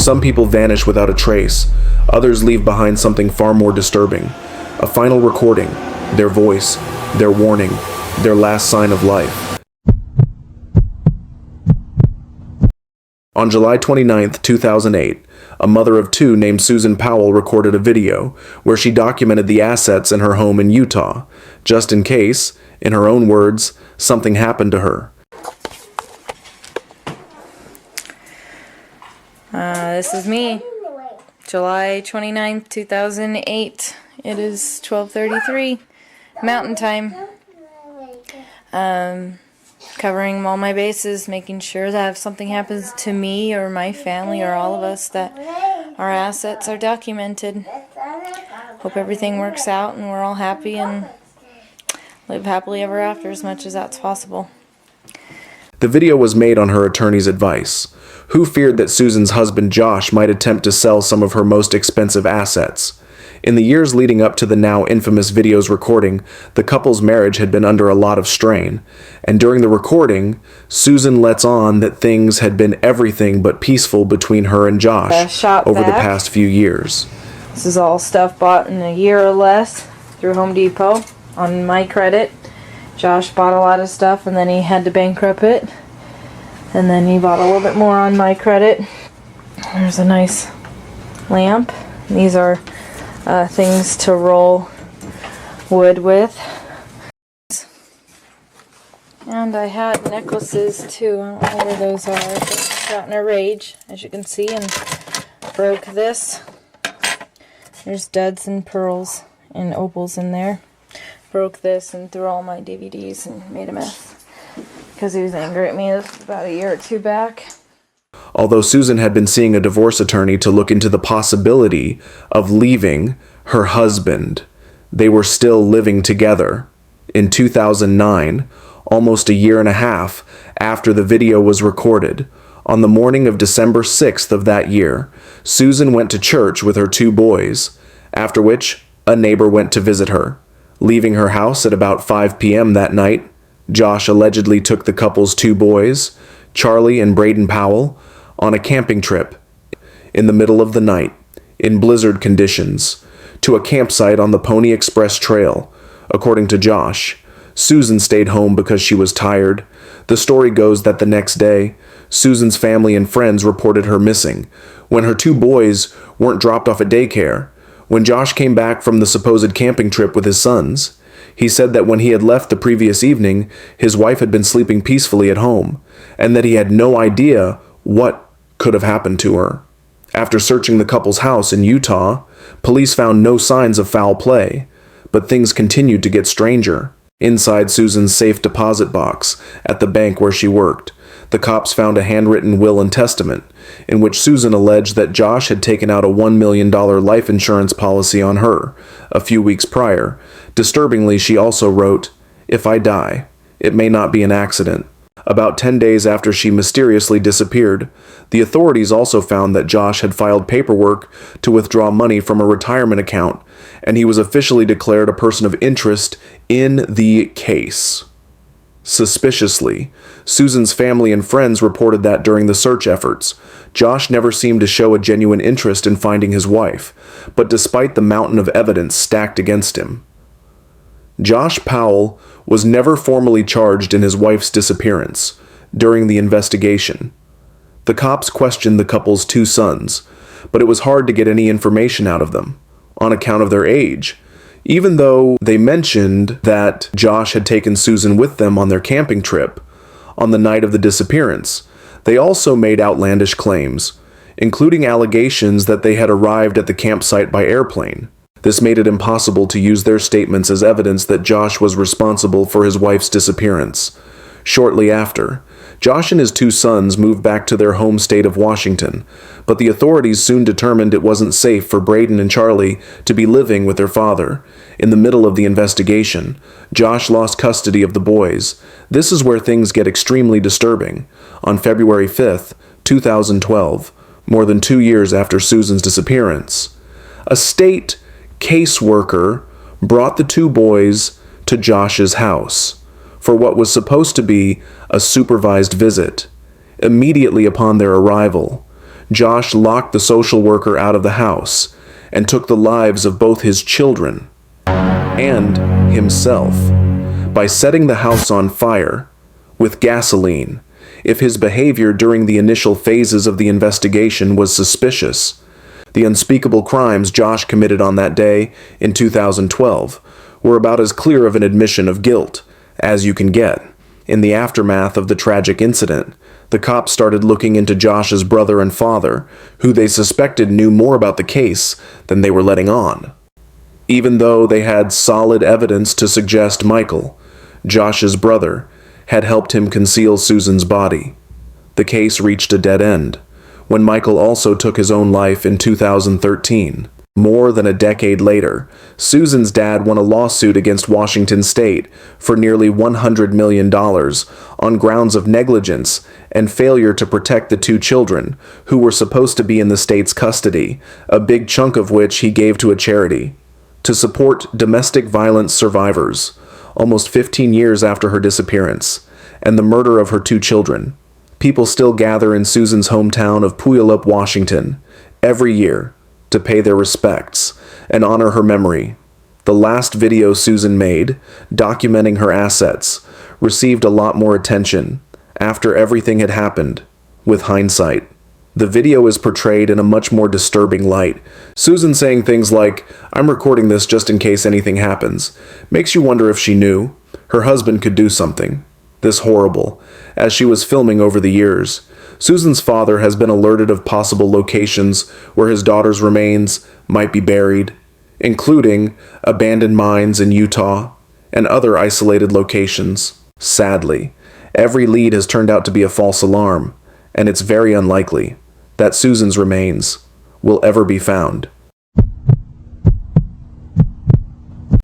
Some people vanish without a trace. Others leave behind something far more disturbing. A final recording, their voice, their warning, their last sign of life. On July 29, 2008, a mother of two named Susan Powell recorded a video where she documented the assets in her home in Utah, just in case, in her own words, something happened to her. This is me, July 29th, 2008. It is 12:33 Mountain Time. Covering all my bases, making sure that if something happens to me or my family or all of us, that our assets are documented. Hope everything works out and we're all happy and live happily ever after as much as that's possible. The video was made on her attorney's advice, who feared that Susan's husband Josh might attempt to sell some of her most expensive assets. In the years leading up to the now infamous video's recording, the couple's marriage had been under a lot of strain, and during the recording, Susan lets on that things had been everything but peaceful between her and Josh over the past few years. This is all stuff bought in a year or less through Home Depot on my credit. Josh bought a lot of stuff and then he had to bankrupt it, and then he bought a little bit more on my credit. There's a nice lamp. These are things to roll wood with. And I had necklaces too. I don't know where those are. I just got in a rage, as you can see, and broke this. There's studs and pearls and opals in there. Broke this and threw all my DVDs and made a mess because he was angry at me. This was about a year or two back. Although Susan had been seeing a divorce attorney to look into the possibility of leaving her husband, they were still living together. In 2009, almost a year and a half after the video was recorded, on the morning of December 6th of that year, Susan went to church with her two boys, after which a neighbor went to visit her. Leaving her house at about 5 p.m. that night, Josh allegedly took the couple's two boys, Charlie and Braden Powell, on a camping trip in the middle of the night, in blizzard conditions, to a campsite on the Pony Express Trail. According to Josh, Susan stayed home because she was tired. The story goes that the next day, Susan's family and friends reported her missing when her two boys weren't dropped off at daycare. When Josh came back from the supposed camping trip with his sons, he said that when he had left the previous evening, his wife had been sleeping peacefully at home, and that he had no idea what could have happened to her. After searching the couple's house in Utah, police found no signs of foul play, but things continued to get stranger. Inside Susan's safe deposit box at the bank where she worked, the cops found a handwritten will and testament, in which Susan alleged that Josh had taken out a $1 million life insurance policy on her a few weeks prior. Disturbingly, she also wrote, "If I die, it may not be an accident." About 10 days after she mysteriously disappeared, the authorities also found that Josh had filed paperwork to withdraw money from a retirement account, and he was officially declared a person of interest in the case. Suspiciously, Susan's family and friends reported that during the search efforts, Josh never seemed to show a genuine interest in finding his wife, but despite the mountain of evidence stacked against him. Josh Powell was never formally charged in his wife's disappearance during the investigation. The cops questioned the couple's two sons, but it was hard to get any information out of them on account of their age, even though they mentioned that Josh had taken Susan with them on their camping trip on the night of the disappearance. They also made outlandish claims, including allegations that they had arrived at the campsite by airplane. This made it impossible to use their statements as evidence that Josh was responsible for his wife's disappearance. Shortly after, Josh and his two sons moved back to their home state of Washington, but the authorities soon determined it wasn't safe for Braden and Charlie to be living with their father. In the middle of the investigation, Josh lost custody of the boys. This is where things get extremely disturbing. On February 5th, 2012, more than 2 years after Susan's disappearance, a state caseworker brought the two boys to Josh's house for what was supposed to be a supervised visit. Immediately upon their arrival, Josh locked the social worker out of the house and took the lives of both his children and himself by setting the house on fire with gasoline if his behavior during the initial phases of the investigation was suspicious. The unspeakable crimes Josh committed on that day in 2012 were about as clear of an admission of guilt as you can get. In the aftermath of the tragic incident, the cops started looking into Josh's brother and father, who they suspected knew more about the case than they were letting on. Even though they had solid evidence to suggest Michael, Josh's brother, had helped him conceal Susan's body, the case reached a dead end when Michael also took his own life in 2013. More than a decade later, Susan's dad won a lawsuit against Washington State for nearly $100 million on grounds of negligence and failure to protect the two children who were supposed to be in the state's custody, a big chunk of which he gave to a charity to support domestic violence survivors, almost 15 years after her disappearance and the murder of her two children. People still gather in Susan's hometown of Puyallup, Washington, every year to pay their respects and honor her memory. The last video Susan made, documenting her assets, received a lot more attention after everything had happened. With hindsight, the video is portrayed in a much more disturbing light. Susan saying things like, "I'm recording this just in case anything happens," makes you wonder if she knew her husband could do something this horrible, as she was filming over the years. Susan's father has been alerted of possible locations where his daughter's remains might be buried, including abandoned mines in Utah and other isolated locations. Sadly, every lead has turned out to be a false alarm, and it's very unlikely that Susan's remains will ever be found.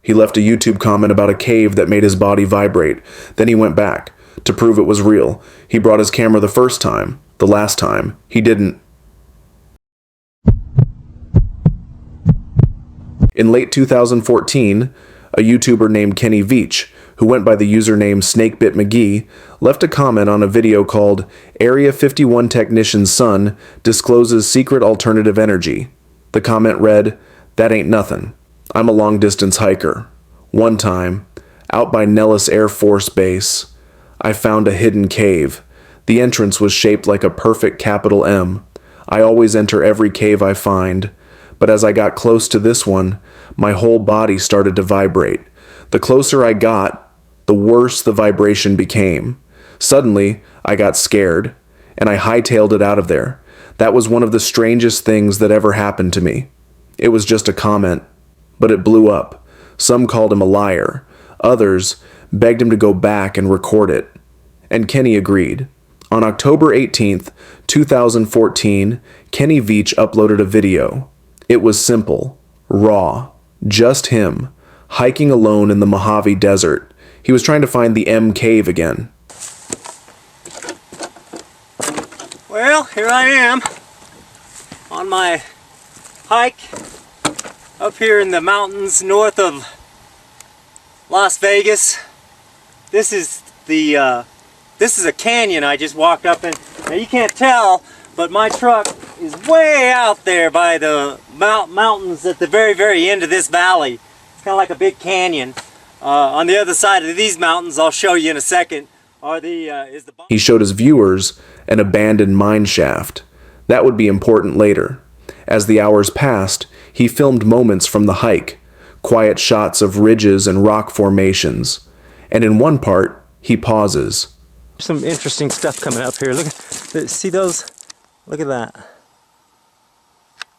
He left a YouTube comment about a cave that made his body vibrate. Then he went back to prove it was real. He brought his camera the first time. The last time, he didn't. In late 2014, a YouTuber named Kenny Veach, who went by the username SnakebitMcGee, left a comment on a video called "Area 51 Technician's Son Discloses Secret Alternative Energy." The comment read, "That ain't nothing. I'm a long-distance hiker. One time, out by Nellis Air Force Base, I found a hidden cave. The entrance was shaped like a perfect capital M. I always enter every cave I find, but as I got close to this one, my whole body started to vibrate. The closer I got, the worse the vibration became. Suddenly, I got scared, and I hightailed it out of there. That was one of the strangest things that ever happened to me. It was just a comment, but it blew up. Some called him a liar. Others begged him to go back and record it. And Kenny agreed. On October 18th, 2014, Kenny Veach uploaded a video. It was simple, raw, just him, hiking alone in the Mojave Desert. He was trying to find the M Cave again. Well, here I am on my hike up here in the mountains north of Las Vegas. This is a canyon I just walked up in. Now you can't tell, but my truck is way out there by the mountains at the very end of this valley. It's kind of like a big canyon. On the other side of these mountains, I'll show you in a second, He showed his viewers an abandoned mine shaft. That would be important later. As the hours passed, he filmed moments from the hike, quiet shots of ridges and rock formations. And in one part, he pauses. Some interesting stuff coming up here. Look, see those? Look at that.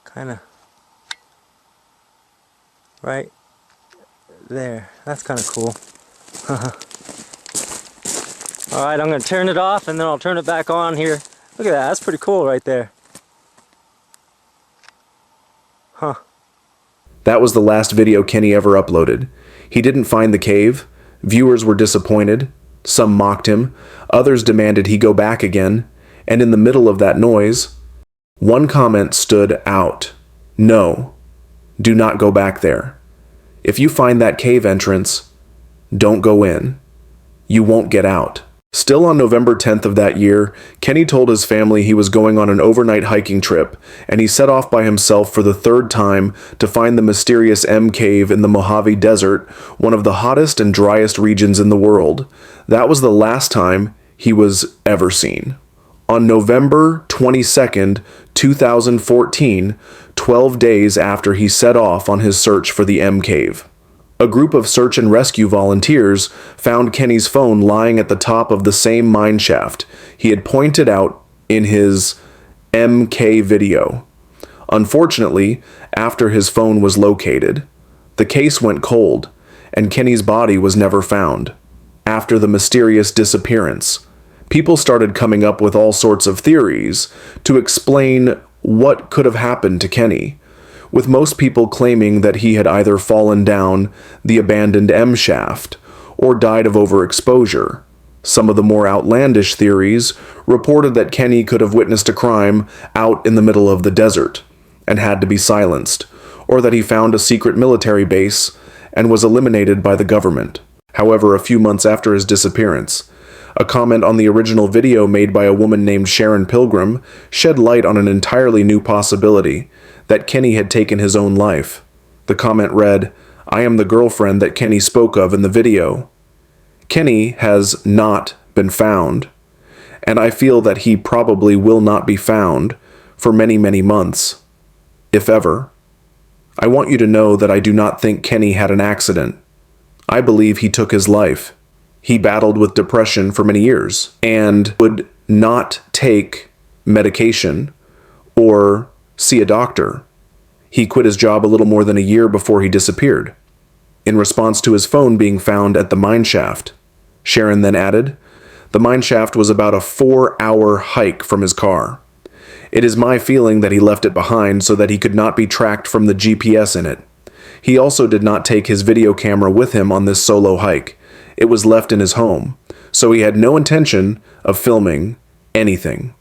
Kind of right there. That's kind of cool. All right, I'm going to turn it off and then I'll turn it back on here. Look at that. That's pretty cool right there. Huh. That was the last video Kenny ever uploaded. He didn't find the cave. Viewers were disappointed. Some mocked him. Others demanded he go back again. And in the middle of that noise, one comment stood out. "No, do not go back there. If you find that cave entrance, don't go in. You won't get out." Still on November 10th of that year, Kenny told his family he was going on an overnight hiking trip, and he set off by himself for the third time to find the mysterious M Cave in the Mojave Desert, one of the hottest and driest regions in the world. That was the last time he was ever seen. On November 22nd, 2014, 12 days after he set off on his search for the M Cave, a group of search and rescue volunteers found Kenny's phone lying at the top of the same mine shaft he had pointed out in his MK video. Unfortunately, after his phone was located, the case went cold, and Kenny's body was never found. After the mysterious disappearance, people started coming up with all sorts of theories to explain what could have happened to Kenny, with most people claiming that he had either fallen down the abandoned M shaft or died of overexposure. Some of the more outlandish theories reported that Kenny could have witnessed a crime out in the middle of the desert and had to be silenced, or that he found a secret military base and was eliminated by the government. However, a few months after his disappearance, a comment on the original video made by a woman named Sharon Pilgrim shed light on an entirely new possibility, that Kenny had taken his own life. The comment read, "I am the girlfriend that Kenny spoke of in the video. Kenny has not been found, and I feel that he probably will not be found for many, many months, if ever. I want you to know that I do not think Kenny had an accident. I believe he took his life. He battled with depression for many years and would not take medication or see a doctor. He quit his job a little more than a year before he disappeared, in response to his phone being found at the mine shaft." Sharon then added, "The mine shaft was about a 4-hour hike from his car. It is my feeling that he left it behind so that he could not be tracked from the GPS in it. He also did not take his video camera with him on this solo hike. It was left in his home, so he had no intention of filming anything.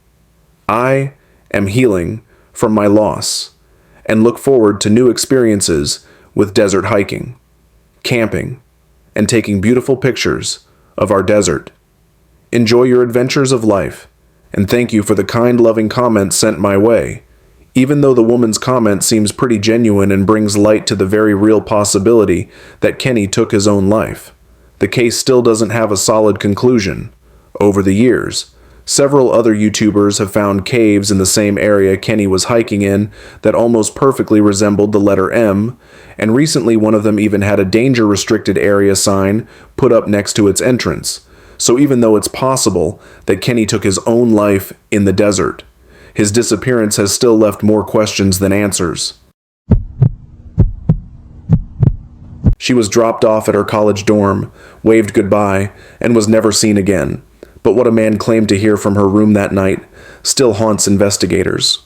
I am healing from my loss and look forward to new experiences with desert hiking, camping, and taking beautiful pictures of our desert. Enjoy your adventures of life, and thank you for the kind, loving comments sent my way. Even though the woman's comment seems pretty genuine and brings light to the very real possibility that Kenny took his own life, the case still doesn't have a solid conclusion. Over the years, several other YouTubers have found caves in the same area Kenny was hiking in that almost perfectly resembled the letter M, and recently one of them even had a danger restricted area sign put up next to its entrance. So even though it's possible that Kenny took his own life in the desert, his disappearance has still left more questions than answers. She was dropped off at her college dorm, waved goodbye, and was never seen again. But what a man claimed to hear from her room that night still haunts investigators.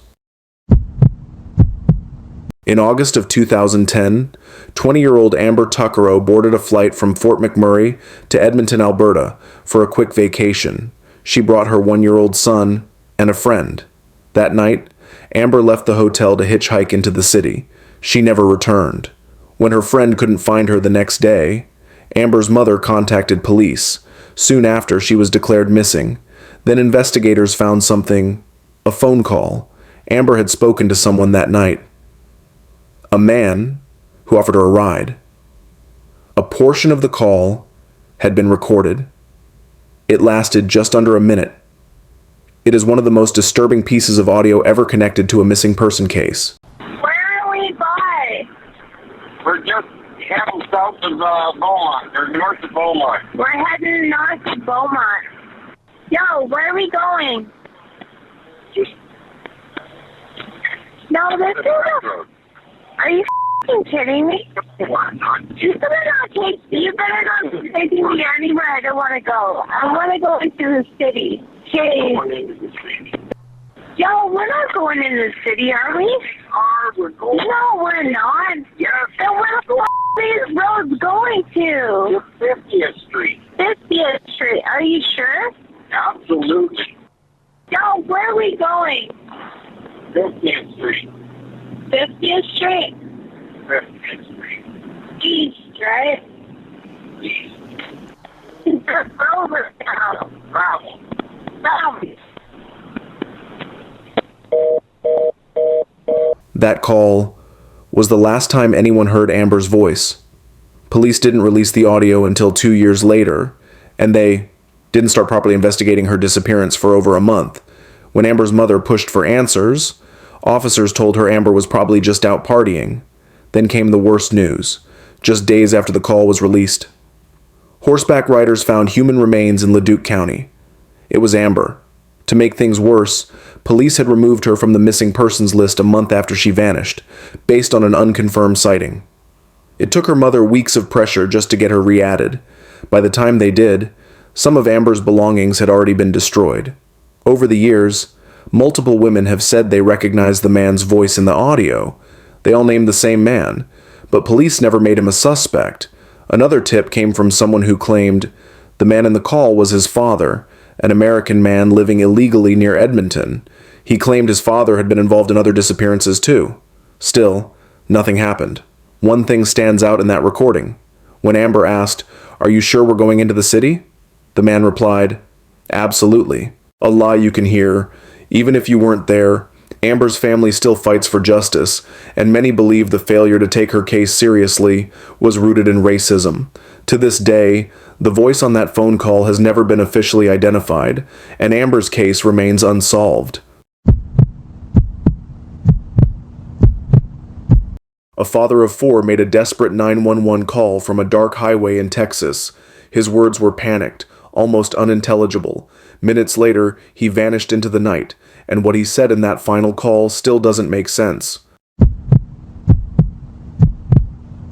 In August of 2010, 20-year-old Amber Tuckero boarded a flight from Fort McMurray to Edmonton, Alberta, for a quick vacation. She brought her 1-year-old son and a friend. That night, Amber left the hotel to hitchhike into the city. She never returned. When her friend couldn't find her the next day, Amber's mother contacted police. Soon after, she was declared missing. Then investigators found something, a phone call. Amber had spoken to someone that night. A man who offered her a ride. A portion of the call had been recorded. It lasted just under a minute. It is one of the most disturbing pieces of audio ever connected to a missing person case. Where are we by? We're just heading south of Beaumont, or north of Beaumont. We're heading north to Beaumont. Yo, where are we going? Just No, this is a... Are you f***ing kidding me? You better not take me anywhere I don't want to go. I want to go into the city. Jeez. Yo, we're not going in the city, are we? We're going. No, we're not. Yes. Then where the f*** are these roads going to? 50th Street. 50th Street. Are you sure? Absolutely. Yo, where are we going? 50th Street. 50th Street? 50th Street. East, right? East. We're over now. Travel. Travel. That call was the last time anyone heard Amber's voice. Police didn't release the audio until 2 years later, and they didn't start properly investigating her disappearance for over a month. When Amber's mother pushed for answers, officers told her Amber was probably just out partying. Then came the worst news, just days after the call was released. Horseback riders found human remains in Leduc County. It was Amber. To make things worse, police had removed her from the missing persons list a month after she vanished, based on an unconfirmed sighting. It took her mother weeks of pressure just to get her re-added. By the time they did, some of Amber's belongings had already been destroyed. Over the years, multiple women have said they recognized the man's voice in the audio. They all named the same man, but police never made him a suspect. Another tip came from someone who claimed the man in the call was his father, an American man living illegally near Edmonton. He claimed his father had been involved in other disappearances too. Still, nothing happened. One thing stands out in that recording. When Amber asked, "Are you sure we're going into the city?" the man replied, "Absolutely." A lie you can hear. Even if you weren't there, Amber's family still fights for justice, and many believe the failure to take her case seriously was rooted in racism. To this day, the voice on that phone call has never been officially identified, and Amber's case remains unsolved. A father of 4 made a desperate 911 call from a dark highway in Texas. His words were panicked, almost unintelligible. Minutes later, he vanished into the night, and what he said in that final call still doesn't make sense.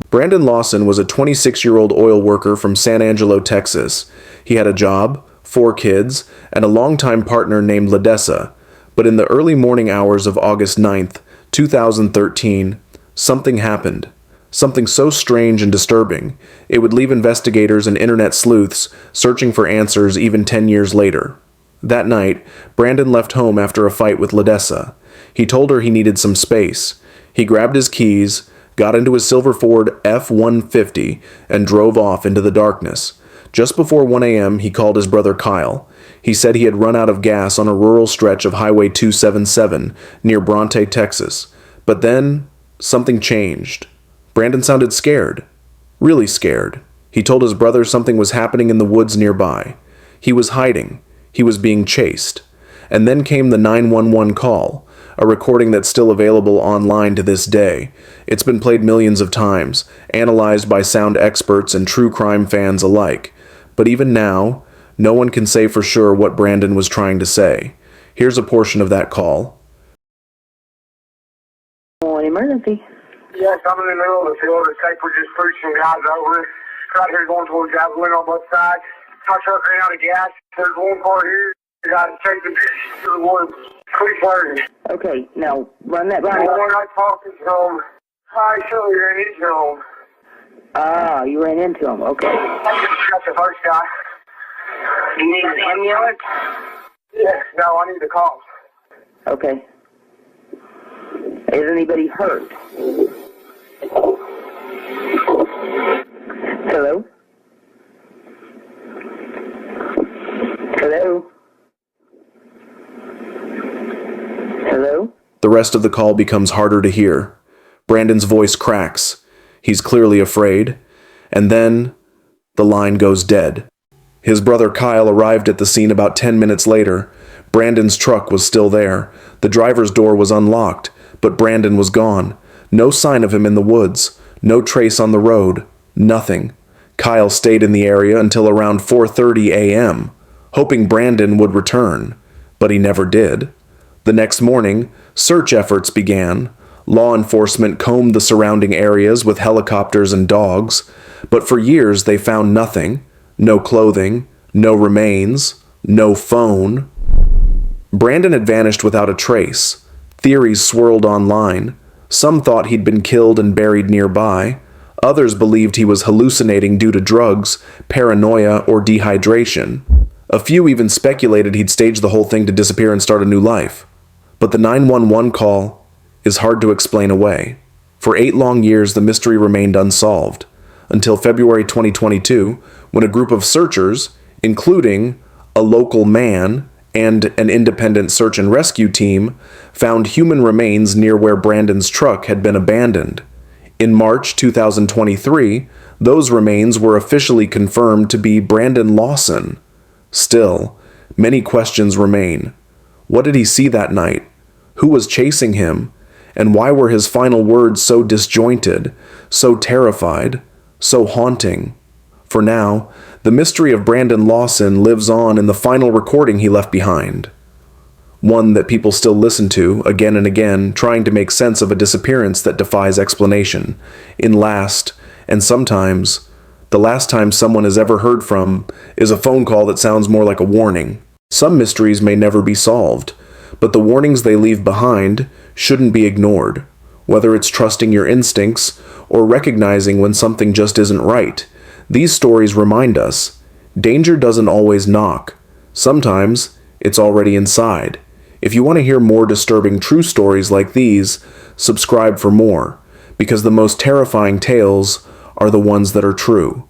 Brandon Lawson was a 26-year-old oil worker from San Angelo, Texas. He had a job, 4 kids, and a longtime partner named Ledessa. But in the early morning hours of August 9th, 2013, something happened. Something so strange and disturbing, it would leave investigators and internet sleuths searching for answers even 10 years later. That night, Brandon left home after a fight with Ledessa. He told her he needed some space. He grabbed his keys, got into his silver Ford F-150, and drove off into the darkness. Just before 1 a.m., he called his brother Kyle. He said he had run out of gas on a rural stretch of Highway 277 near Bronte, Texas. But then, something changed. Brandon sounded scared. Really scared. He told his brother something was happening in the woods nearby. He was hiding. He was being chased. And then came the 911 call, a recording that's still available online to this day. It's been played millions of times, analyzed by sound experts and true crime fans alike. But even now, no one can say for sure what Brandon was trying to say. Here's a portion of that call. Emergency. Yes, I'm in the middle of the field. It's like we're just pushing guys over. Right here going towards Javelin on both sides. My truck ran out of gas. There's one car here. You got to take the to the woods. Quick burn. Okay, now run that by me. The one I talked is home. I surely ran into him. Ah, you ran into him. Okay. That's the first guy. You need an ambulance? Yes, no, I need the cops. Okay. Is anybody hurt? Hello? Hello? Hello? The rest of the call becomes harder to hear. Brandon's voice cracks. He's clearly afraid. And then, the line goes dead. His brother Kyle arrived at the scene about 10 minutes later. Brandon's truck was still there. The driver's door was unlocked, but Brandon was gone. No sign of him in the woods. No trace on the road. Nothing. Kyle stayed in the area until around 4:30 a.m., hoping Brandon would return. But he never did. The next morning, search efforts began. Law enforcement combed the surrounding areas with helicopters and dogs, but for years they found nothing. No clothing, no remains, no phone. Brandon had vanished without a trace. Theories swirled online. Some thought he'd been killed and buried nearby. Others believed he was hallucinating due to drugs, paranoia, or dehydration. A few even speculated he'd staged the whole thing to disappear and start a new life. But the 911 call is hard to explain away. For 8 long years, the mystery remained unsolved, until February 2022, when a group of searchers, including A local man and an independent search and rescue team found human remains near where Brandon's truck had been abandoned. In March 2023, those remains were officially confirmed to be Brandon Lawson. Still, many questions remain. What did he see that night? Who was chasing him? And why were his final words so disjointed, so terrified, so haunting? For now, the mystery of Brandon Lawson lives on in the final recording he left behind. One that people still listen to again and again, trying to make sense of a disappearance that defies explanation. In last, and sometimes, the last time someone is ever heard from is a phone call that sounds more like a warning. Some mysteries may never be solved, but the warnings they leave behind shouldn't be ignored. Whether it's trusting your instincts or recognizing when something just isn't right, these stories remind us, danger doesn't always knock. Sometimes, it's already inside. If you want to hear more disturbing true stories like these, subscribe for more, because the most terrifying tales are the ones that are true.